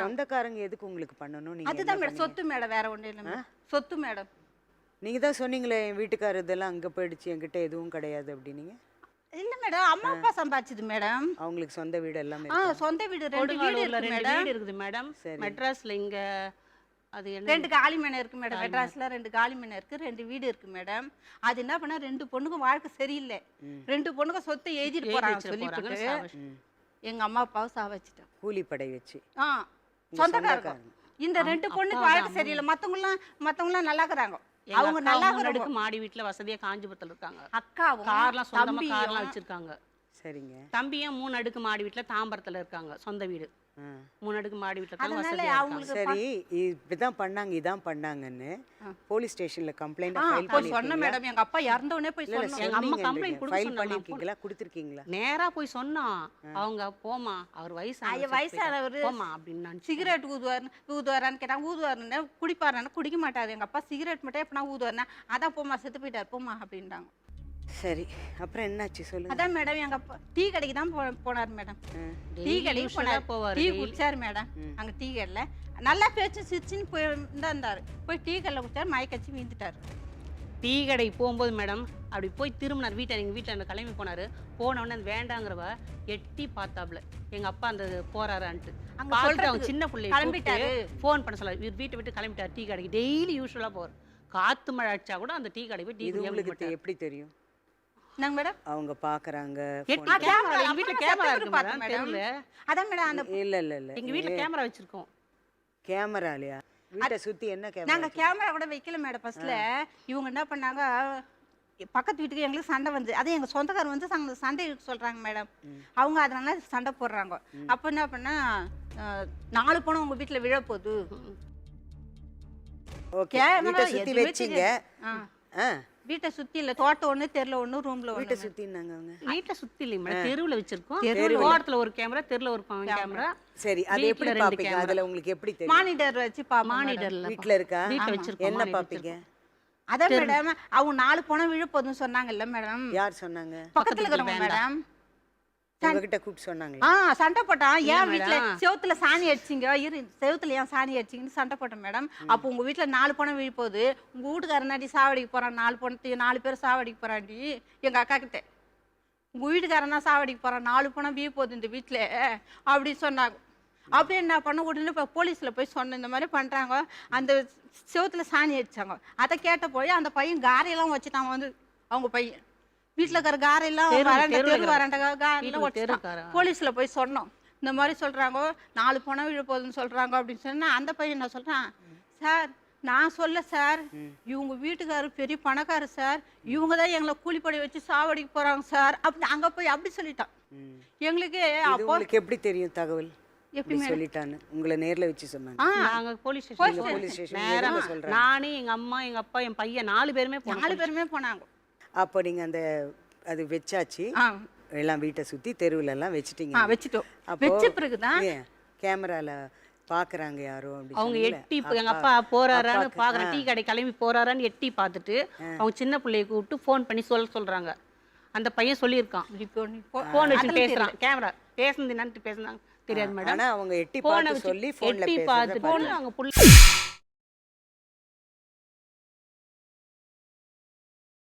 சொந்தக்காரங்க எதுக்கு உங்களுக்கு பண்ணணும்? நீங்க அதுதான் மேடம் சொத்து மேடம், வேற ஒன்றும் இல்லை மேடம். சொத்து மேடம். நீங்க தான் சொன்னீங்களே என் வீட்டுக்காரர் இதெல்லாம் அங்க போயிடுச்சு, என்கிட்ட எதுவும் கிடையாது அப்படின்னீங்க. இல்ல மேடம், அம்மா அப்பா சம்பாதிச்சது மேடம். அவங்களுக்கு சொந்த வீடு எல்லாமே சொந்த வீடு 2 வீடு இருக்கு மேடம். வீடு இருக்குது மேடம். மெட்ராஸ்ல இங்க அது என்ன 2 காலி மனை இருக்கு மேடம். மெட்ராஸ்ல 2 காலி மனை இருக்கு, 2 வீடு இருக்கு மேடம். அது என்ன பண்ணா 2 பொண்ணுக்கும் வாழ்க்கை சரியில்லை. 2 பொண்ணுக்கும் சொத்தை எழுதிட்டு போறாங்க சொல்லிட்டு எங்க அம்மா அப்பாவை சாவச்சிட்டாங்க. கூலிப்படை வச்சு. சொந்தக்காரங்க. இந்த 2 பொண்ணுக்கு வாழ்க்கை சரியில்லை. மத்தவங்கலாம் நல்லா இருக்கிறாங்க. அவங்க நல்லா அடுக்கு மாடி வீட்டுல வசதியா காஞ்சிபுரத்துல இருக்காங்க. அக்காவும் கார்லாம் சொந்தமா கார்லாம் வச்சிருக்காங்க. சரிங்க. தம்பியும் 3 அடுக்கு மாடி வீட்டுல தாம்பரத்துல இருக்காங்க, சொந்த வீடு. 3 அடுக்கு மாடி வீட்டுல சரி, இப்படிதான் பண்ணாங்க இதான் பண்ணாங்கன்னு போலீஸ் ஸ்டேஷன்ல கம்ப்ளைண்ட் ஃபைல் பண்ணி சொன்ன மேடம். எங்க அப்பா இறந்தவனே போய் சொன்னோம். எங்க அம்மா கம்ப்ளைண்ட் ஃபைல் பண்ணிருக்கீங்களா? கொடுத்திருக்கீங்களா? நேரா போய் சொன்னா அவங்க போமா அவர் வயசானவர் போமா அப்படின்னா சிகரெட் ஊதுவாரான்னு கேட்டாங்க. ஊதுவாருன்னு குடிப்பாரான்னு குடிக்க மாட்டாரு எங்க அப்பா. சிகரெட் மட்டும் எப்படின்னா ஊதுவாருன்னா அதான் போமா செத்து போயிட்டாரு போமா அப்படின்ட்டாங்க. சரி, அப்புறம் என்னாச்சு சொல்லுங்க. அதான் மேடம் எங்க அப்பா டீ கடைக்கு தான் போனார் மேடம். டீ கடைக்கு போனார், டீ குடிச்சாரு மேடம். அங்க டீ கடையில நல்லா பேச்சு சிரிச்சுன்னு போய் இருந்தாரு. போய் டீ கடையில் குடிச்சாரு, மயக்கச்சி வீழ்ந்துட்டாரு. டீ கடை போகும்போது மேடம் அப்படி போய் திரும்பினார் வீட்டை. எங்கள் வீட்டில் கிளம்பி போனார். போனவுடனே அது வேண்டாங்கிறவ எட்டி பார்த்தாப்புல எங்கள் அப்பா அந்த போறாரான்ட்டு பார்த்துட்டு அவங்க சின்ன பிள்ளை கிளம்பிட்டாரு. ஃபோன் பண்ண சொல்ல வீட்டை விட்டு கிளம்பிட்டார். டீ கடைக்கு டெய்லி யூஸ்வலாக போவார். காற்று மழை அடிச்சா கூட அந்த டீ கடை போய் டீ குடிக்க. எப்படி தெரியும் நாங்க மேடம்? அவங்க பாக்குறாங்க. வீட்ல கேமரா இருக்கு மேடம். தெரியல அதான் மேடம் அந்த இல்ல இல்ல இல்ல எங்க வீட்ல கேமரா வச்சிருக்கோம். கேமராலையா? வீட்டை சுத்தி என்ன கேமரா? நாங்க கேமரா கூட வைக்கல மேடம். ஃபர்ஸ்ட்ல இவங்க என்ன பண்ணாங்க, பக்கத்து வீட்டுக்கு எங்களுக்கு சண்டை வந்து அது எங்க சொந்தக்காரர் வந்து சண்டை சொல்றாங்க மேடம். அவங்க அதனால சண்டை போடுறாங்க. அப்ப என்ன பண்ணா 4 பணம் உங்க வீட்டுல விழ போகுது. ஓகே, வீட்டை சுத்தி வெச்சீங்க. வீட்டை சுத்தி இல்ல, தோட்டம் ஒண்ணு, தெருல ஒண்ணு, ரூம்ல ஒண்ணு. வீட்டை சுத்தினாங்க அவங்க. வீட்டை சுத்தி இல்ல மேடம், தெருவுல வச்சிருக்கோம். தோட்டத்துல ஒரு கேமரா, தெருல ஒரு கேமரா. சரி, அது எப்படி பாப்பீங்க? அதுல உங்களுக்கு எப்படி தெரியும்? மானிட்டர் வச்சு பாப்போம். மானிட்டர்ல வீட்ல இருக்கா? வீட்ல வச்சிருக்கோம். என்ன பாப்பீங்க? அதான் மேடம் அவங்க 4 பணம் விழ போகுதுன்னு சொன்னாங்கல்ல மேடம். யார் சொன்னாங்க? பக்கத்துல இருக்கிறவங்க மேடம். உங்ககிட்ட கூப்பிட்டு சொன்னாங்க. சண்டை போட்டான். ஏன் வீட்டுல செவுத்துல சாணி அடிச்சிங்க, செவுத்துல ஏன் சாணி அடிச்சிங்கன்னு சண்டை போட்டேன் மேடம். அப்போ உங்க வீட்டுல 4 பணம் விழ போகுது, உங்க வீட்டுக்காரனாடி சாவடிக்க போறான், 4 பணத்தையும் 4 பேர் சாவடிக்க போறாண்டி எங்க அக்கா கிட்ட. உங்க வீட்டுக்காரன் தான் சாவடிக்க போறான், 4 பணம் விழ போகுது இந்த வீட்டுல அப்படின்னு சொன்னாங்க. அப்படியே என்ன பண்ண உடனே இப்போ போலீஸ்ல போய் சொன்ன இந்த மாதிரி பண்றாங்க. அந்த செவுத்துல சாணி அடிச்சாங்க. அதை கேட்ட போய் அந்த பையன் காரையெல்லாம் வச்சுட்டான் வந்து. அவங்க பையன் வீட்டுல இருக்கிற காரெல்லாம் போலீஸ்ல போய் சொன்னோம். இந்த மாதிரி சொல்றாங்க, 4 பணம் விழ போகுதுன்னு சொல்றாங்க அப்படின்னு சொன்னா அந்த பையன் என்ன சொல்றான், சார் நான் சொல்ல சார், இவங்க வீட்டுக்காரர் பெரிய பணக்காரர் சார், இவங்க தான் எங்களை கூலிப்படை வச்சு சாவடிக்க போறாங்க சார் அப்படி அங்க போய் அப்படி சொல்லிட்டான். எங்களுக்கு அப்போ உங்களுக்கு எப்படி தெரியும் தகவல்? எப்படி சொல்லிட்டான்னு உங்களை நேர்ல வச்சு சொன்னாங்க? நாங்க போலீஸ் ஸ்டேஷன் நானே எங்க அம்மா எங்க அப்பா என் பையன் 4 பேருமே போனாங்க. அப்போ நீங்க அந்த அது வெச்சாச்சு, எல்லாம் வீட்டை சுத்தி தெருவுல எல்லாம் வச்சிட்டீங்க. வச்சிட்டோம். வெச்ச பிறகுதான் கேமரால பாக்குறாங்க யாரோ அப்படி. அவங்க எட்டி எங்க அப்பா போறாரான்னு பாக்குறாங்க. டீ கடை கிளம்பி போறாரான்னு எட்டி பார்த்துட்டு அவங்க சின்ன பிள்ளைய கூப்பிட்டு ஃபோன் பண்ணி சொல்றாங்க. அந்த பையன் சொல்லியிருக்கான். ஃபோன் வச்சு பேசுறான். கேமரா பேசுனது என்னன்னு பேசுனாங்க தெரியாது மேடம். ஆனா அவங்க எட்டி பார்த்து சொல்லி ஃபோன்ல எட்டி பார்த்துட்டு அவங்க